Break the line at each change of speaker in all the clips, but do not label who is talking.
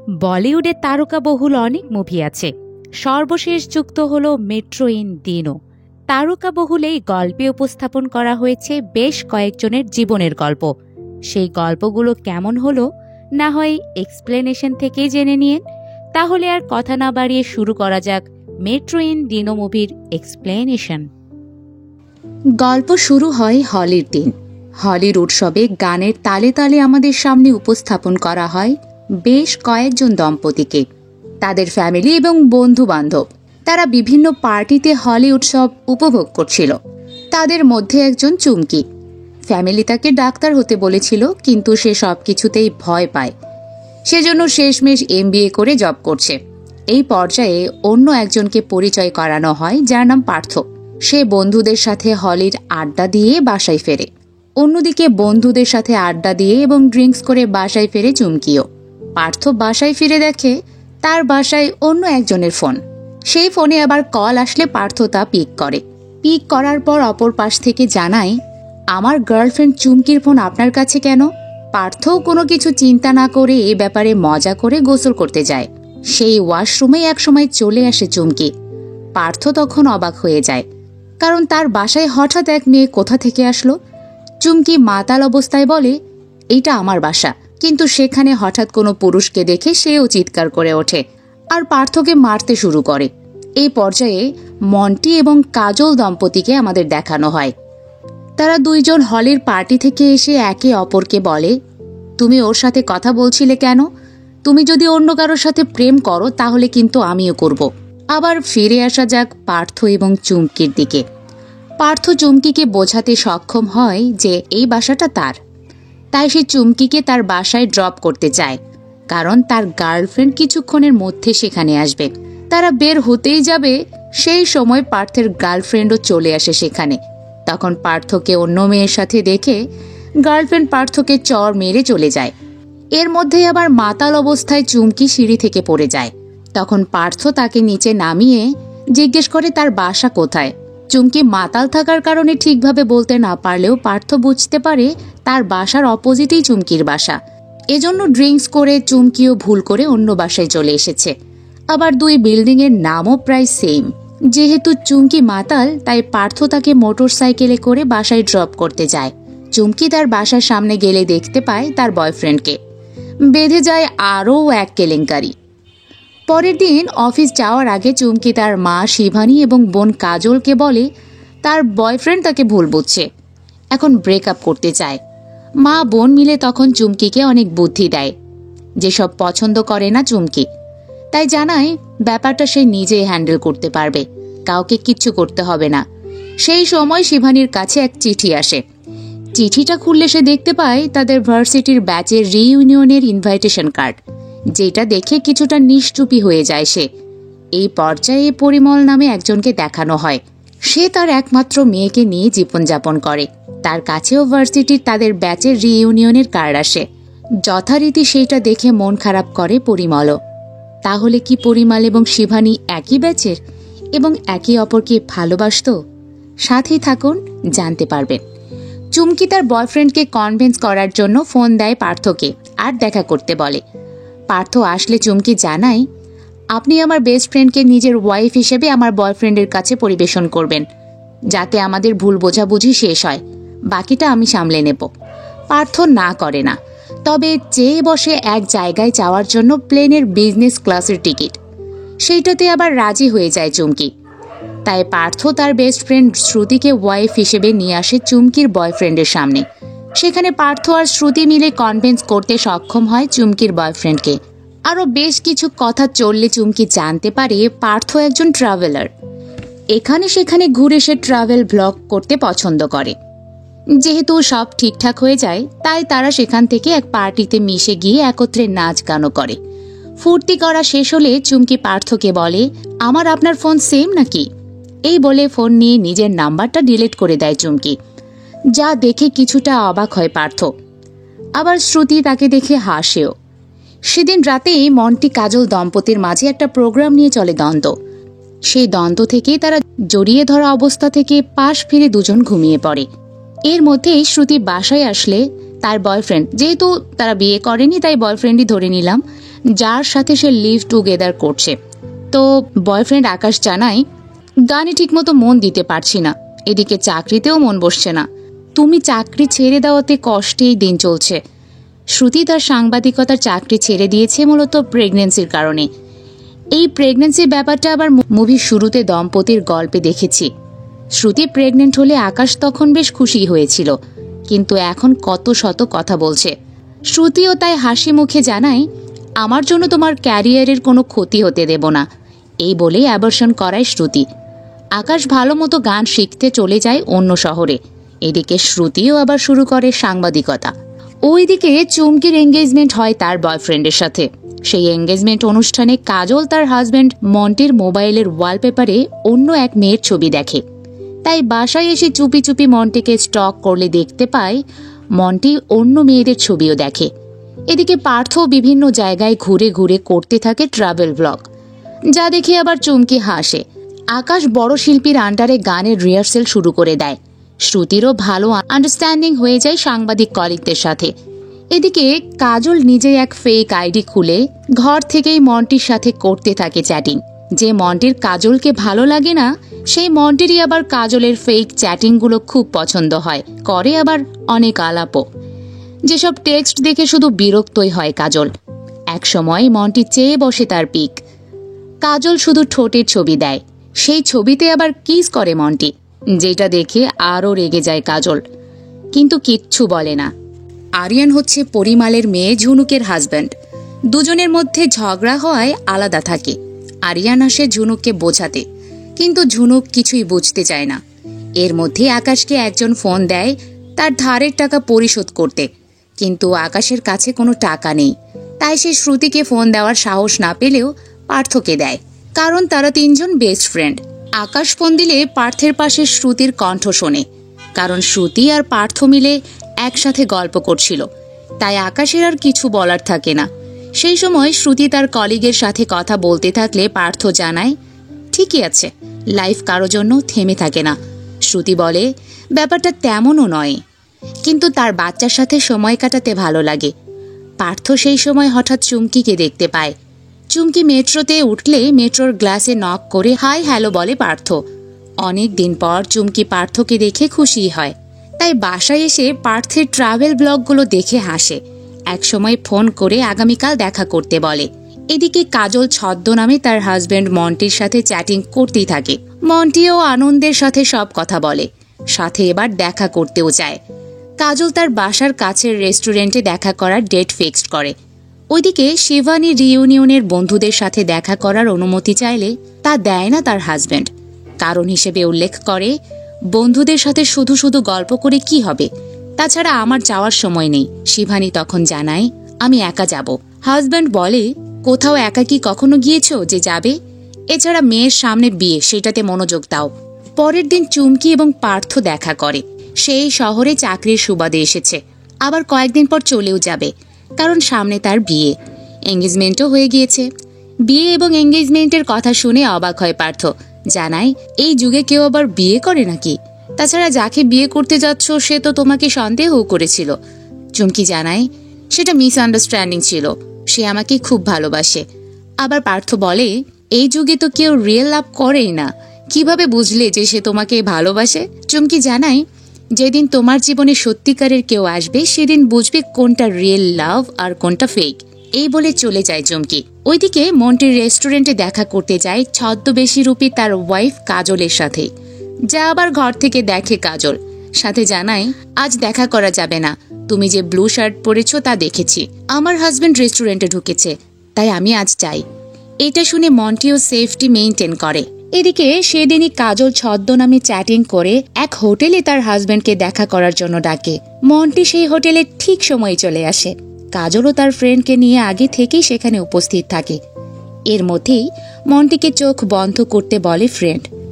বলিউডে তারকাবহুল অনেক মুভি আছে। সর্বশেষ যুক্ত হল মেট্রো ইন দিনো। তারকাবহুল এই গল্পে উপস্থাপন করা হয়েছে বেশ কয়েকজনের জীবনের গল্প। সেই গল্পগুলো কেমন হলো না হয় এক্সপ্লেনেশন থেকেই জেনে নিন। তাহলে আর কথা না বাড়িয়ে শুরু করা যাক মেট্রো ইন দিনো মুভির এক্সপ্লেনেশন।
গল্প শুরু হয় হলির দিন। হলির উৎসবে গানের তালে তালে আমাদের সামনে উপস্থাপন করা হয় বেশ কয়েকজন দম্পতিকে, তাদের ফ্যামিলি এবং বন্ধু বান্ধব। তারা বিভিন্ন পার্টিতে হলি উৎসব উপভোগ করছিল। তাদের মধ্যে একজন চুমকি। ফ্যামিলি তাকে ডাক্তার হতে বলেছিল, কিন্তু সে সবকিছুতেই ভয় পায়। সেজন্য শেষমেশ MBA করে জব করছে। এই পর্যায়ে অন্য একজনকে পরিচয় করানো হয়, যার নাম পার্থ। সে বন্ধুদের সাথে হলির আড্ডা দিয়ে বাসায় ফেরে। অন্যদিকে বন্ধুদের সাথে আড্ডা দিয়ে এবং ড্রিঙ্কস করে বাসায় ফেরে চুমকিও। পার্থ বাসায় ফিরে দেখে তার বাসায় অন্য একজনের ফোন। সেই ফোনে আবার কল আসলে পার্থ তা পিক করে। পিক করার পর অপর পাশ থেকে জানায়, আমার গার্লফ্রেন্ড চুমকির ফোন আপনার কাছে কেন? পার্থও কোনো কিছু চিন্তা না করে এ ব্যাপারে মজা করে গোসল করতে যায়। সেই ওয়াশরুমে একসময় চলে আসে চুমকি। পার্থ তখন অবাক হয়ে যায়, কারণ তার বাসায় হঠাৎ এক মেয়ে কোথা থেকে আসলো। চুমকি মাতাল অবস্থায় বলে, এইটা আমার বাসা। কিন্তু সেখানে হঠাৎ কোনো পুরুষকে দেখে সেও চিৎকার করে ওঠে আর পার্থকে মারতে শুরু করে। এই পর্যায়ে মন্টি এবং কাজল দম্পতিকে আমাদের দেখানো হয়। তারা দুইজন হলের পার্টি থেকে এসে একে অপরকে বলে, তুমি ওর সাথে কথা বলছিলে কেন? তুমি যদি অন্য কারোর সাথে প্রেম করো তাহলে কিন্তু আমিও করব। আবার ফিরে আসা যাক পার্থ এবং চুমকির দিকে। পার্থ চুমকিকে বোঝাতে সক্ষম হয় যে এই বাসাটা তার। তাই সে চুমকিকে তার বাসায় ড্রপ করতে চায়, কারণ তার গার্লফ্রেন্ড কিছুক্ষণের মধ্যে সেখানে আসবে। তারা বের হতেই যাবে, সেই সময় পার্থের গার্লফ্রেন্ডও চলে আসে সেখানে। তখন পার্থকে অন্য মেয়ের সাথে দেখে গার্লফ্রেন্ড পার্থকে চড় মেরে চলে যায়। এর মধ্যে আবার মাতাল অবস্থায় চুমকি সিঁড়ি থেকে পড়ে যায়। তখন পার্থ তাকে নিচে নামিয়ে জিজ্ঞেস করে তার বাসা কোথায়। চুমকি মাতাল থাকার কারণে ঠিকভাবে বলতে না পারলেও পার্থ বুঝতে পারে তার বাসার অপোজিটেই চুমকির বাসা। এজন্য ড্রিঙ্কস করে চুমকিও ভুল করে অন্য বাসায় চলে এসেছে। আবার দুই বিল্ডিংয়ের নামও প্রায় সেম। যেহেতু চুমকি মাতাল, তাই পার্থ তাকে মোটরসাইকেলে করে বাসায় ড্রপ করতে যায়। চুমকি তার বাসার সামনে গেলে দেখতে পায় তার বয়ফ্রেন্ডকে। বেঁধে যায় আরও এক কেলেঙ্কারি। পরের দিন অফিস যাওয়ার আগে চুমকি তার মা শিভানী এবং বোন কাজলকে বলে তার বয়ফ্রেন্ড তাকে ভুল বুঝছে, এখন ব্রেকআপ করতে চায়। মা বোন মিলে তখন চুমকিকে অনেক বুদ্ধি দেয়, যেসব পছন্দ করে না চুমকি। তাই জানায় ব্যাপারটা সে নিজেই হ্যান্ডেল করতে পারবে, কাউকে কিচ্ছু করতে হবে না। সেই সময় শিভানীর কাছে এক চিঠি আসে। চিঠিটা খুললে সে দেখতে পায় তাদের ভার্সিটির ব্যাচের রিইউনিয়নের ইনভাইটেশন কার্ড, যেটা দেখে কিছুটা নিশ্চুপি হয়ে যায় সে। এই পর্যায়ে পরিমল নামে একজনকে দেখানো হয়। সে তার একমাত্র মেয়েকে নিয়ে জীবনযাপন করে। তার কাছেও ভার্সিটির তাদের ব্যাচের রিইউনিয়নের কার্ড আসে। যথারীতি সেইটা দেখে মন খারাপ করে পরিমলও। তাহলে কি পরিমল এবং শিভানী একই ব্যাচের এবং একে অপরকে ভালোবাসত? সাথেই থাকুন, জানতে পারবেন। চুমকি তার বয়ফ্রেন্ডকে কনভিন্স করার জন্য ফোন দেয় পার্থকে আর দেখা করতে বলে। পার্থ আসলে চুমকি জানায়, আপনি আমার বেস্ট ফ্রেন্ডকে নিজের ওয়াইফ হিসেবে আমার বয়ফ্রেন্ডের কাছে পরিবেশন করবেন, যাতে আমাদের ভুল বোঝাবুঝি শেষ হয়। বাকিটা আমি সামলে নেব। পার্থ না করে না, তবে চেয়ে বসে এক জায়গায় যাওয়ার জন্য প্লেনের বিজনেস ক্লাসের টিকিট। সেইটাতে আবার রাজি হয়ে যায় চুমকি। তাই পার্থ তার বেস্ট ফ্রেন্ড শ্রুতিকে ওয়াইফ হিসেবে নিয়ে আসে চুমকির বয়ফ্রেন্ডের সামনে। সেখানে পার্থ আর শ্রুতি মিলে কনভিন্স করতে সক্ষম হয় চুমকির বয়ফ্রেন্ডকে। আরও বেশ কিছু কথা চললে চুমকি জানতে পারে পার্থ একজন ট্রাভেলার। এখানে সেখানে ঘুরে সে ট্রাভেল ব্লগ করতে পছন্দ করে। যেহেতু সব ঠিকঠাক হয়ে যায়, তাই তারা সেখান থেকে এক পার্টিতে মিশে গিয়ে একত্রে নাচ গানও করে। ফুর্তি করা শেষ হলে চুমকি পার্থকে বলে, আমার আপনার ফোন সেম নাকি? এই বলে ফোন নিয়ে নিজের নাম্বারটা ডিলিট করে দেয় চুমকি, যা দেখে কিছুটা অবাক হয় পার্থ। আবার শ্রুতি তাকে দেখে হাসেও। সেদিন রাতেই মন্টি কাজল দম্পতির মাঝে একটা প্রোগ্রাম নিয়ে চলে দ্বন্দ্ব। সেই দ্বন্দ্ব থেকেই তারা জড়িয়ে ধরা অবস্থা থেকে পাশ ফিরে দুজন ঘুমিয়ে পড়ে। এর মধ্যেই শ্রুতি বাসায় আসলে তার বয়ফ্রেন্ড, যেহেতু তারা বিয়ে করেনি তাই বয়ফ্রেন্ডই ধরে নিলাম, যার সাথে সে লিভ টুগেদার করছে। তো বয়ফ্রেন্ড আকাশ জানায়, গানে ঠিকমতো মন দিতে পারছি না, এদিকে চাকরিতেও মন বসছে না, তুমি চাকরি ছেড়ে দেওয়াতে কষ্টেই দিন চলছে। শ্রুতি তার সাংবাদিকতার চাকরি ছেড়ে দিয়েছে মূলত প্রেগনেন্সির কারণে। এই প্রেগনেন্সির ব্যাপারটা আবার মুভির শুরুতে দম্পতির গল্পে দেখেছি। শ্রুতি প্রেগনেন্ট হলে আকাশ তখন বেশ খুশি হয়েছিল, কিন্তু এখন কত শত কথা বলছে। শ্রুতিও তাই হাসি মুখে জানায়, আমার জন্য তোমার ক্যারিয়ারের কোনো ক্ষতি হতে দেব না, এই বলেই অ্যাবর্শন করায় শ্রুতি। আকাশ ভালো মতো গান শিখতে চলে যায় অন্য শহরে। এদিকে শ্রুতিও আবার শুরু করে সাংবাদিকতা। ওইদিকে চুমকির এঙ্গেজমেন্ট হয় তার বয়ফ্রেন্ডের সাথে। সেই এঙ্গেজমেন্ট অনুষ্ঠানে কাজল তার হাজব্যান্ড মন্টির মোবাইলের ওয়ালপেপারে অন্য এক মেয়ের ছবি দেখে। তাই বাসায় এসে চুপি চুপি মন্টিকে স্টক করলে দেখতে পায় মন্টি অন্য মেয়েদের ছবিও দেখে। এদিকে পার্থ বিভিন্ন জায়গায় ঘুরে ঘুরে করতে থাকে ট্রাভেল ব্লগ, যা দেখে আবার চুমকি হাসে। আকাশ বড় শিল্পীর আন্ডারে গানের রিহার্সেল শুরু করে দেয়। শ্রুতিরও ভালো আন্ডারস্ট্যান্ডিং হয়ে যায় সাংবাদিক কলিগদের সাথে। এদিকে কাজল নিজে এক ফেক আইডি খুলে ঘর থেকেই মন্টির সাথে করতে থাকে চ্যাটিং। যে মন্টির কাজলকে ভালো লাগে না, সেই মন্টিরই আবার কাজলের ফেক চ্যাটিংগুলো খুব পছন্দ হয়, করে আবার অনেক আলাপও। যেসব টেক্সট দেখে শুধু বিরক্তই হয় কাজল। একসময় মন্টি চেয়ে বসে তার পিক। কাজল শুধু ঠোঁটের ছবি দেয়, সেই ছবিতে আবার কিস করে মন্টি, যেটা দেখে আরও রেগে যায় কাজল, কিন্তু কিচ্ছু বলে না। আরিয়ান হচ্ছে পরিমালের মেয়ে ঝুনুকের হাজব্যান্ড। দুজনের মধ্যে ঝগড়া হওয়ায় আলাদা থাকে। আরিয়ান আসে ঝুনুককে বোঝাতে, কিন্তু ঝুনুক কিছুই বুঝতে চায় না। এর মধ্যে আকাশকে একজন ফোন দেয় তার ধারের টাকা পরিশোধ করতে, কিন্তু আকাশের কাছে কোনো টাকা নেই। তাই সে শ্রুতিকে ফোন দেওয়ার সাহস না পেলেও পার্থকে দেয়, কারণ তারা তিনজন বেস্ট ফ্রেন্ড। আকাশ ফোন দিলে পার্থের পাশে শ্রুতির কণ্ঠ শোনে, কারণ শ্রুতি আর পার্থ মিলে একসাথে গল্প করছিল। তাই আকাশের আর কিছু বলার থাকে না। সেই সময় শ্রুতি তার কলিগের সাথে কথা বলতে থাকলে পার্থ জানায়, ঠিকই আছে, লাইফ কারো জন্য থেমে থাকে না। শ্রুতি বলে, ব্যাপারটা তেমনও নয়, কিন্তু তার বাচ্চার সাথে সময় কাটাতে ভালো লাগে। পার্থ সেই সময় হঠাৎ চুমকিকে দেখতে পায়। চুমকি মেট্রোতে উঠলে মেট্রোর গ্লাসে নক করে হাই হ্যালো বলে পার্থ। অনেক দিন পর চুমকি পার্থকে দেখে খুশি হয়, তাই বাসায় এসে পার্থের ট্রাভেল ব্লগগুলো দেখে হাসে। একসময় ফোন করে আগামীকাল দেখা করতে বলে। এদিকে কাজল ছদ্মনামে তার হাজব্যান্ড মন্টির সাথে চ্যাটিং করতেই থাকে। মন্টিও আনন্দের সাথে সব কথা বলে, সাথে এবার দেখা করতেও চায়। কাজল তার বাসার কাছের রেস্টুরেন্টে দেখা করার ডেট ফিক্সড করে। ওইদিকে শিবানী রিইউনিয়নের বন্ধুদের সাথে দেখা করার অনুমতি চাইলে তা দেয় না তার হাজব্যান্ড। কারণ হিসেবে উল্লেখ করে, বন্ধুদের সাথে শুধু শুধু গল্প করে কি হবে, তাছাড়া আমার যাওয়ার সময় নেই। শিবানী তখন জানায়, আমি একা যাব। হাজব্যান্ড বলে, কোথাও একা কি কখনো গিয়েছো যে যাবে? এছাড়া মেয়ের সামনে বিয়ে, সেটাতে মনোযোগ দাও। পরের দিন চুমকি এবং পার্থ দেখা করে। সেই শহরে চাকরির সুবাদে এসেছে, আবার কয়েকদিন পর চলেও যাবে, কারণ সামনে তার বিয়ে। এঙ্গেজমেন্টও হয়ে গিয়েছে। বিয়ে এবং এঙ্গেজমেন্টের কথা শুনে অবাক হয় পার্থ, জানায়, এই যুগে কেউ আবার বিয়ে করে নাকি? তাছাড়া যাকে বিয়ে করতে যাচ্ছ সে তো তোমাকে সন্দেহও করেছিল। চুমকি জানায়, সেটা মিসআন্ডারস্ট্যান্ডিং ছিল, সে আমাকে খুব ভালোবাসে। আবার পার্থ বলে, এই যুগে তো কেউ রিয়েল লাভ করেই না, কিভাবে বুঝলে যে সে তোমাকে ভালোবাসে? চুমকি জানায়, যেদিন তোমার জীবনে সত্যিকারের কেউ আসবে সেদিন বুঝবে কোনটা রিয়েল লাভ আর কোনটা ফেক। এই বলে চলে যায় চুমকি। ওইদিকে মন্টির রেস্টুরেন্টে দেখা করতে যায় ছদ্মবেশী রূপী তার ওয়াইফ কাজলের সাথে, যা আবার ঘর থেকে দেখে কাজল। সাথে জানায়, আজ দেখা করা যাবে না, তুমি যে ব্লু শার্ট পরেছো তা দেখেছি। আমার হাজবেন্ড রেস্টুরেন্টে ঢুকেছে, তাই আমি আজ চাই। এটা শুনে মন্টিও সেফটি মেইনটেইন করে। এদিকে সেদিনই কাজল ছদ্মনামে চ্যাটিং করে এক হোটেলে তার হাজবেন্ডকে দেখা করার জন্য ডাকে। মন্টি সেই হোটেলে ঠিক সময়ে চলে আসে। কাজলও তার ফ্রেন্ডকে নিয়ে আগে থেকেই সেখানে উপস্থিত থাকে। এর মধ্যেই মন্টিকে চোখ বন্ধ করতে বলে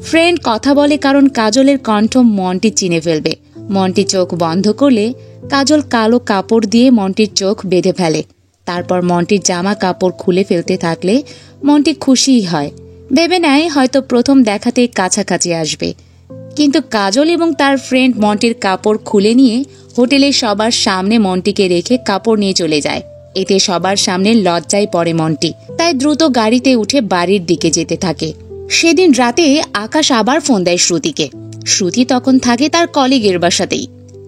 ফ্রেন্ড কথা বলে, কারণ কাজলের কণ্ঠ মন্টি চিনে ফেলবে। মন্টি চোখ বন্ধ করলে কাজল কালো কাপড় দিয়ে মন্টির চোখ বেঁধে ফেলে। তারপর মন্টির জামা কাপড় খুলে ফেলতে থাকলে মন্টি খুশিই হয়, ভেবে নেয় হয়তো প্রথম দেখাতেই কাছাকাছি আসবে। কিন্তু কাজল এবং তার ফ্রেন্ড মন্টির কাপড় খুলে নিয়ে হোটেলে সবার সামনে মন্টিকে রেখে কাপড় নিয়ে চলে যায়। এতে সবার সামনে লজ্জায় পড়ে মন্টি, তাই দ্রুত গাড়িতে উঠে বাড়ির দিকে যেতে থাকে। সেদিন রাতে আকাশ আবার ফোন দেয় শ্রুতিকে। শ্রুতি তখন থাকে তার কলিগের বাসাতেই।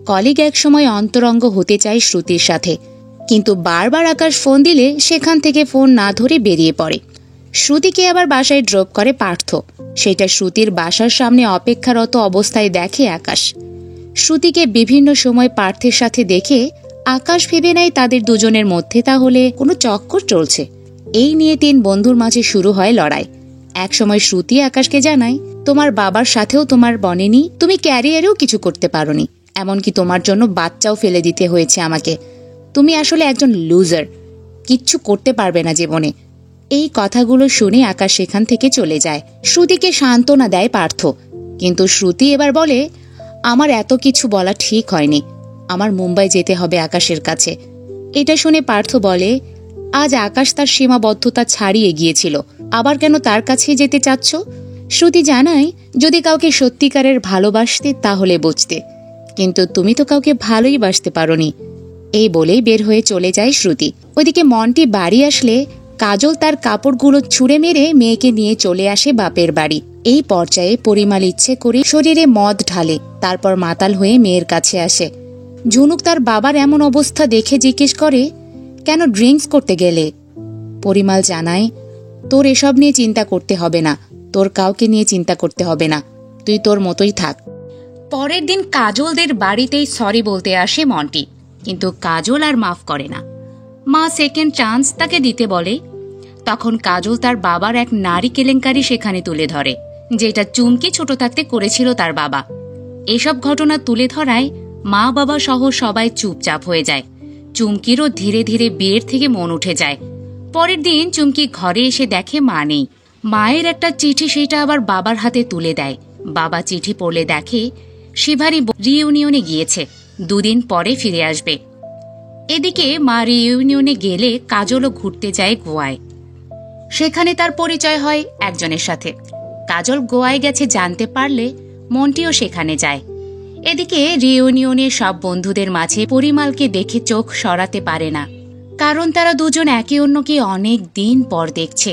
কলিগ একসময় অন্তরঙ্গ হতে চায় শ্রুতির সাথে, কিন্তু বারবার আকাশ ফোন দিলে সেখান থেকে ফোন না ধরে বেরিয়ে পড়ে। শ্রুতিকে আবার বাসায় ড্রপ করে পার্থ। সেটা শ্রুতির বাসার সামনে অপেক্ষারত অবস্থায় দেখে আকাশ। শ্রুতিকে বিভিন্ন সময় পার্থের সাথে দেখে আকাশ ভেবে নেয় তাদের দুজনের মধ্যে তাহলে কোনো চক্কর চলছে। এই নিয়ে 3 বন্ধুর মাঝে শুরু হয় লড়াই। একসময় শ্রুতি আকাশকে জানায়, তোমার বাবার সাথেও তোমার বনেনি, তুমি ক্যারিয়ারেও কিছু করতে পারোনি, এমনকি তোমার জন্য বাচ্চাও ফেলে দিতে হয়েছে আমাকে। তুমি আসলে একজন লুজার, কিচ্ছু করতে পারবে না জীবনে। এই কথাগুলো শুনে আকাশ সেখান থেকে চলে যায়। শ্রুতিকে সান্ত্বনা দেয় পার্থ, কিন্তু শ্রুতি এবার বলে, আমার এত কিছু বলা ঠিক হয়নি, আমার মুম্বাই যেতে হবে আকাশের কাছে। এটা শুনে পার্থ বলে, আজ আকাশ তার সীমাবদ্ধতা ছাড়িয়ে গিয়েছিল, আবার কেন তার কাছে যেতে চাচ্ছ? শ্রুতি জানায়, যদি কাউকে সত্যিকারের ভালোবাসতে তাহলে বুঝতে, কিন্তু তুমি তো কাউকে ভালোই বাসতে পারোনি। এই বলেই বের হয়ে চলে যায় শ্রুতি। ওইদিকে মন্টি বাড়ি আসলে কাজল তার কাপড়গুলো ছুঁড়ে মেরে মেয়েকে নিয়ে চলে আসে বাপের বাড়ি। এই পর্যায়ে পরিমাল ইচ্ছে করে শরীরে মদ ঢালে, তারপর মাতাল হয়ে মেয়ের কাছে আসে। ঝুনুক তার বাবার এমন অবস্থা দেখে জিজ্ঞেস করে, কেন ড্রিঙ্কস করতে গেলে? পরিমাল জানায়, তোর এসব নিয়ে চিন্তা করতে হবে না, তোর কাউকে নিয়ে চিন্তা করতে হবে না, তুই তোর মতোই থাক। পরের দিন কাজলদের বাড়িতেই সরি বলতে আসে মন্টি, কিন্তু কাজল আর মাফ করে না। মা সেকেন্ড চান্স তাকে দিতে বলে। তখন কাজল তার বাবার এক নারী কেলেঙ্কারি সেখানে তুলে ধরে, যেটা চুমকি ছোট থাকতে করেছিল তার বাবা। এসব ঘটনা তুলে ধরায় মা বাবা সহ সবাই চুপচাপ হয়ে যায়। চুমকিরও ধীরে ধীরে বিয়ের থেকে মন উঠে যায়। পরের দিন চুমকি ঘরে এসে দেখে মা নেই। মায়ের একটা চিঠি সেটা আবার বাবার হাতে তুলে দেয়। বাবা চিঠি পড়লে দেখে শিভানি রিইউনিয়নে গিয়েছে, 2 দিন পরে ফিরে আসবে। এদিকে মা রিইউনিয়নে গেলে কাজলও ঘুরতে যায় গোয়ায়। সেখানে তার পরিচয় হয় একজনের সাথে। কাজল গোয়ায় গেছে জানতে পারলে মন্টিও সেখানে যায়। এদিকে রিইউনিয়নে সব বন্ধুদের মাঝে পরিমালকে দেখে চোখ সরাতে পারে না, কারণ তারা দুজন একে অন্যকে অনেক দিন পর দেখছে।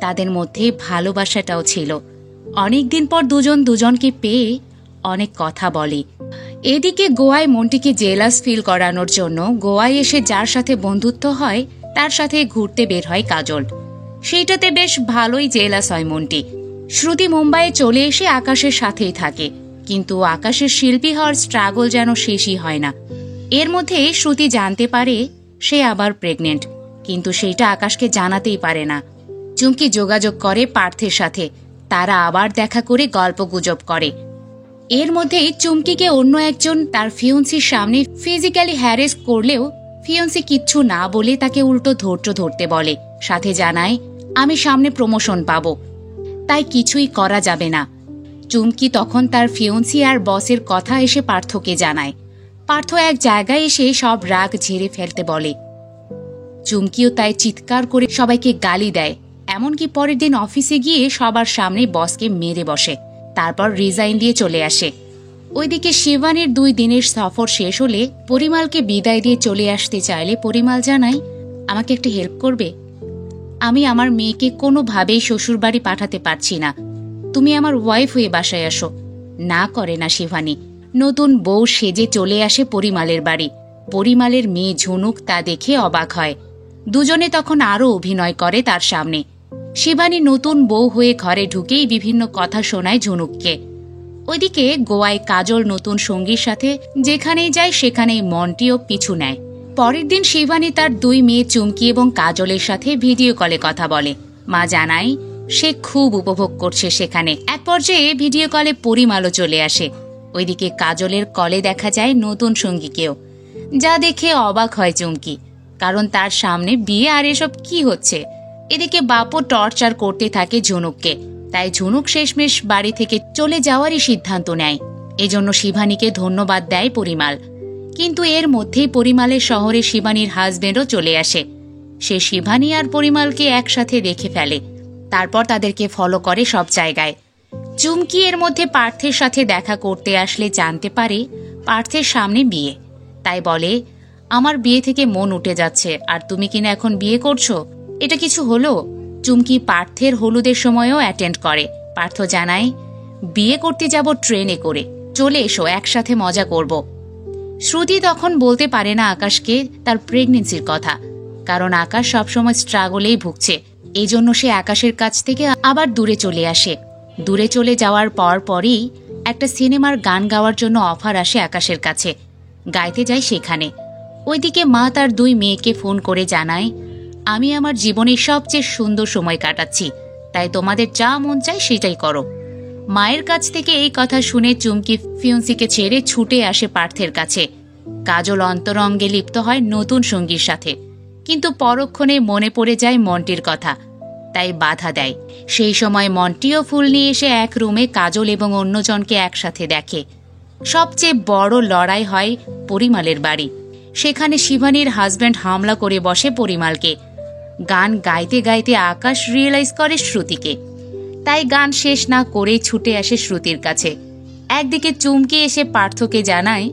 তাদের মধ্যে ভালোবাসাটাও ছিল। অনেক দিন পর দুজন দুজনকে পেয়ে অনেক কথা বলে। এদিকে গোয়ায় মন্টিকে জেলাস ফিল করানোর জন্য গোয়ায় এসে যার সাথে বন্ধুত্ব হয় তার সাথে ঘুরতে বের হয় কাজল। সেইটাতে বেশ ভালোই জেলাস হয় মন্টি। শ্রুতি মুম্বাইয়ে চলে এসে আকাশের সাথেই থাকে, কিন্তু আকাশের শিল্পী হওয়ার স্ট্রাগল যেন শেষই হয় না। এর মধ্যে শ্রুতি জানতে পারে সে আবার প্রেগনেন্ট, কিন্তু সেটা আকাশকে জানাতেই পারে না। চুমকি যোগাযোগ করে পার্থের সাথে, তারা আবার দেখা করে গল্পগুজব করে। এর মধ্যেই চুমকিকে অন্য একজন তার ফিয়ন্সির সামনে ফিজিক্যালি হ্যারেস করলেও ফিয়ন্সি কিচ্ছু না বলে তাকে উল্টো ধৈর্য ধরতে বলে। সাথে জানায়, আমি সামনে প্রমোশন পাবো, তাই কিছুই করা যাবে না। চুমকি তখন তার ফিয়ন্সি আর বসের কথা এসে পার্থকে জানায়। পার্থ এক জায়গায় এসে সব রাগ ঝেড়ে ফেলতে বলে। চুমকিও তাই চিৎকার করে সবাইকে গালি দেয়। এমনকি পরের দিন অফিসে গিয়ে সবার সামনে বসকে মেরে বসে, তারপর রিজাইন দিয়ে চলে আসে। ওইদিকে শিবানীর 2 দিনের সফর শেষ হলে পরিমালকে বিদায় দিয়ে চলে আসতে চাইলে পরিমাল জানায়, আমাকে একটা হেল্প করবে? আমি আমার মেয়েকে কোনোভাবেই শ্বশুরবাড়ি পাঠাতে পারছি না, তুমি আমার ওয়াইফ হয়ে বাসায় আসো। না করে না শিবানী। নতুন বউ সেজে চলে আসে পরিমালের বাড়ি। পরিমালের মেয়ে ঝুনুক তা দেখে অবাক হয়। দুজনে তখন আরও অভিনয় করে তার সামনে। শিবানী নতুন বউ হয়ে ঘরে ঢুকেই বিভিন্ন কথা শোনায় ঝুনুককে। ওইদিকে গোয়ায় কাজল নতুন সঙ্গীর সাথে যেখানেই যায় সেখানেই মন্টিও পিছু নেয়। পরের দিন শিবানী তার 2 মেয়ে চুমকি এবং কাজলের সাথে ভিডিও কলে কথা বলে। মা জানায় সে খুব উপভোগ করছে সেখানে। এক পর্যায়ে ভিডিও কলে পরিমালও চলে আসে। ওইদিকে কাজলের কলে দেখা যায় নতুন সঙ্গীকেও, যা দেখে অবাক হয় চুমকি, কারণ তার সামনে বিয়ে আর এসব কি হচ্ছে। এদিকে বাপও টর্চার করতে থাকে ঝুনুককে, তাই ঝুনুক শেষমেশ বাড়ি থেকে চলে যাওয়ারই সিদ্ধান্ত নেয়। এজন্য শিবানীকে ধন্যবাদ দেয় পরিমাল। কিন্তু এর মধ্যেই পরিমালের শহরে শিবানীর হাজবেন্ডও চলে আসে। সে শিবানী আর পরিমালকে একসাথে দেখে ফেলে, তারপর তাদেরকে ফলো করে সব জায়গায়। চুমকি এর মধ্যে পার্থের সাথে দেখা করতে আসলে জানতে পারে পার্থের সামনে বিয়ে। তাই বলে, আমার বিয়ে থেকে মন উঠে যাচ্ছে আর তুমি কিনা এখন বিয়ে করছো, এটা কিছু হলো? চুমকি পার্থের হলুদের সময়ও অ্যাটেন্ড করে। পার্থ জানায়, বিয়ে করতে যাব ট্রেনে করে, চলে এসো, একসাথে মজা করব। শ্রুতি তখন বলতে পারে না আকাশকে তার প্রেগনেন্সির কথা, কারণ আকাশ সবসময় স্ট্রাগলেই ভুগছে। এই জন্য সে আকাশের কাছ থেকে আবার দূরে চলে আসে। দূরে চলে যাওয়ার পরই একটা সিনেমার গান গাওয়ার জন্য অফার আসে আকাশের কাছে। গাইতে যায় সেখানে। ওইদিকে মা তার 2 মেয়েকে ফোন করে জানায়, আমি আমার জীবনের সবচেয়ে সুন্দর সময় কাটাচ্ছি, তাই তোমাদের যা মন চায় সেটাই করো। মায়ের কাছ থেকে এই কথা শুনে চুমকি ফিয়ন্সিকে ছেড়ে ছুটে আসে পার্থের কাছে। কাজল অন্তরঙ্গে লিপ্ত হয় নতুন সঙ্গীর সাথে, কিন্তু পরক্ষণে মনে পড়ে যায় মন্টির কথা, তাই বাধা দেয়। সেই সময় মন্টিও ফুল নিয়ে এসে এক রুমে কাজল এবং অন্যজনকে একসাথে দেখে। সবচেয়ে বড় লড়াই হয় পরিমালের বাড়ি। সেখানে শিবানীর হাজব্যান্ড হামলা করে বসে পরিমালকে। গান গাইতে গাইতে আকাশ রিয়েলাইজ করে শ্রুতিকে, তাই গান শেষ না করেই ছুটে আসে শ্রুতির কাছে। একদিকে চুমকি এসে পার্থকে জানায়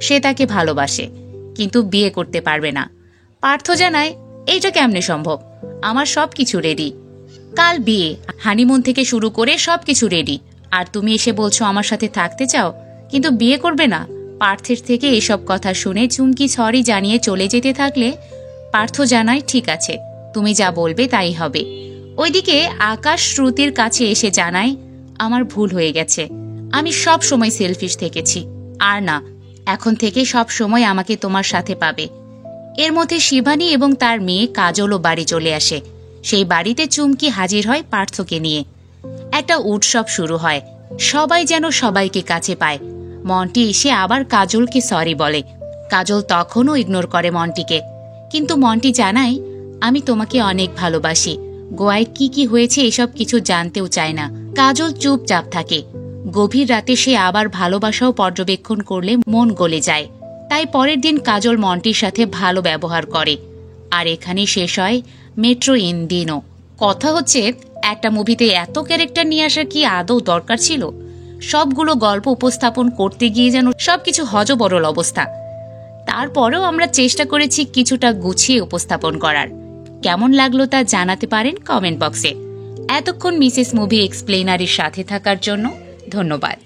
সে তাকে ভালোবাসে, কিন্তু বিয়ে করতে পারবে না। পার্থ জানায়, এইটা কেমনে সম্ভব, আমার সবকিছু রেডি, কাল বিয়ে, হানিমুন থেকে শুরু করে সবকিছু রেডি, আর তুমি এসে বলছো আমার সাথে থাকতে চাও কিন্তু বিয়ে করবে না। পার্থের থেকে এসব কথা শুনে চুমকি সরি জানিয়ে চলে যেতে থাকলে পার্থ জানায়, ঠিক আছে, তুমি যা বলবে তাই হবে। ওইদিকে আকাশ শ্রুতির কাছে এসে জানায়, আমার ভুল হয়ে গেছে, আমি সব সময় সেলফিশ থেকেছি, আর না, এখন থেকে সব সময় আমাকে তোমার সাথে পাবে। এর মধ্যে শিবানী এবং তার মেয়ে কাজলও বাড়ি চলে আসে। সেই বাড়িতে চুমকি হাজির হয় পার্থকে নিয়ে। একটা উৎসব শুরু হয়, সবাই যেন সবাইকে কাছে পায়। মন্টি এসে আবার কাজলকে সরি বলে। কাজল তখনও ইগনোর করে মন্টিকে, কিন্তু মন্টি জানায়, আমি তোমাকে অনেক ভালোবাসি। গোয়ায় কি কি হয়েছে এসব কিছু জানতেও চায় না। কাজল চুপচাপ থাকে। গভীর রাতে সে আবার ভালোবাসাও পর্যবেক্ষণ করলে মন গলে যায়। তাই পরের দিন কাজল মন্টির সাথে ভালো ব্যবহার করে। আর এখানেই শেষ হয় মেট্রো ইন দিনো। কথা হচ্ছে, একটা মুভিতে এত ক্যারেক্টার নিয়ে আসার কি আদৌ দরকার ছিল? সবগুলো গল্প উপস্থাপন করতে গিয়ে যেন সবকিছু হজবরল অবস্থা। তারপরেও আমরা চেষ্টা করেছি কিছুটা গুছিয়ে উপস্থাপন করার। কেমন লাগলো তা জানাতে পারেন কমেন্ট বক্সে। এতক্ষণ মিসেস মুভি এক্সপ্লেনারের সাথে থাকার জন্য ধন্যবাদ।